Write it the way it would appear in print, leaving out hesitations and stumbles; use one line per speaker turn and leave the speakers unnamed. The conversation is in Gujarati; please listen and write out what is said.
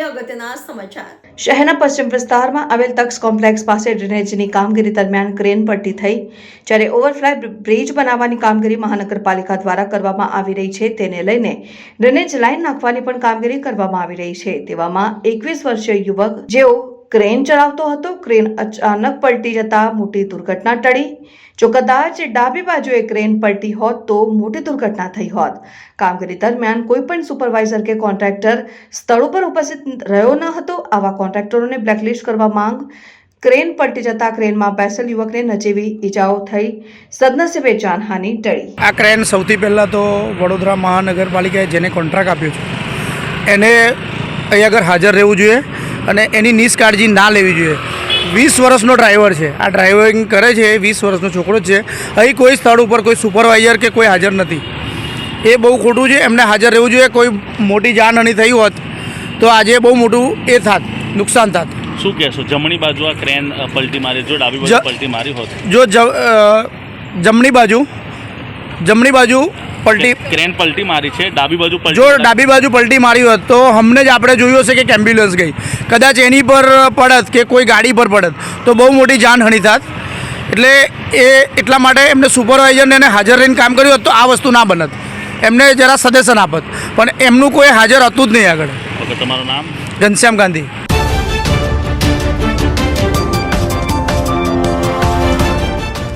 અગત્યના સમાચાર।
શહેરના પશ્ચિમ વિસ્તારમાં આવેલ તક્ષ કોમ્પ્લેક્સ પાસે ડ્રેનેજની કામગીરી દરમિયાન ક્રેન પલટી થઈ, જ્યારે ઓવરફ્લાય બ્રિજ બનાવવાની કામગીરી મહાનગરપાલિકા દ્વારા કરવામાં આવી રહી છે, તેને લઈને ડ્રેનેજ લાઇન નાખવાની પણ કામગીરી કરવામાં આવી રહી છે। તેવામાં 21 વર્ષીય યુવક જેઓ ક્રેન ચલાવતો હતો, ક્રેન અચાનક પલટી જતા મોટી દુર્ઘટના ટળી। જો કદાચ ડાબી બાજુએ ક્રેન પલટી હોત તો મોટી દુર્ઘટના થઈ હોત। કામગીરી દરમિયાન કોઈ પણ સુપરવાઇઝર કે કોન્ટ્રાક્ટર સ્થળ ઉપર ઉપસ્થિત રહ્યો ન હતો। આવા કોન્ટ્રાક્ટરોને બ્લેકલિસ્ટ કરવા માંગ। ક્રેન પલટી જતા ક્રેનમાં બેસેલ યુવકને નજીવી ઈજાઓ થઈ, સદનસીબે જાનહાનિ ટળી।
આ ક્રેન સૌથી પહેલાં તો વડોદરા મહાનગરપાલિકાએ જેને કોન્ટ્રાક્ટ આપ્યો છે એને અહીં આગળ હાજર રહેવું જોઈએ અને એની નિષ્કાળજી ના લેવી જોઈએ। 20 વર્ષનો ડ્રાઈવર છે, આ ડ્રાઇવિંગ કરે છે, 20 વર્ષનો છોકરો જ છે। અહીં કોઈ સ્થળ ઉપર કોઈ સુપરવાઇઝર કે કોઈ હાજર નથી, એ બહુ ખોટું છે। એમને હાજર રહેવું જોઈએ। કોઈ મોટી જાનહાનિ થઈ હોત તો આજે બહુ મોટું એ થાત, નુકસાન થાત।
શું કહેશો? જમણી બાજુ આ ક્રેન પલટી મારી, જો ડાબી બાજુ પલટી મારી હોત?
જો જમણી બાજુ પલટી
ક્રેન પલટી મારી છે, ડાબી બાજુ
જો ડાબી બાજુ પલટી મારી હોત તો અમને જ આપણે જોયું હશે કે એમ્બ્યુલન્સ ગઈ, કદાચ એની પર પડત કે કોઈ ગાડી પર પડત તો બહુ મોટી જાનહાનિ થાત। એટલે એટલા માટે એમને સુપરવાઇઝરને એને હાજર રહીને કામ કર્યું હોત તો આ વસ્તુ ના બનત, એમને જરા સજેશન આપત, પણ એમનું કોઈ હાજર હતું જ નહીં આગળ।
તમારું નામ?
ઘનશ્યામ ગાંધી।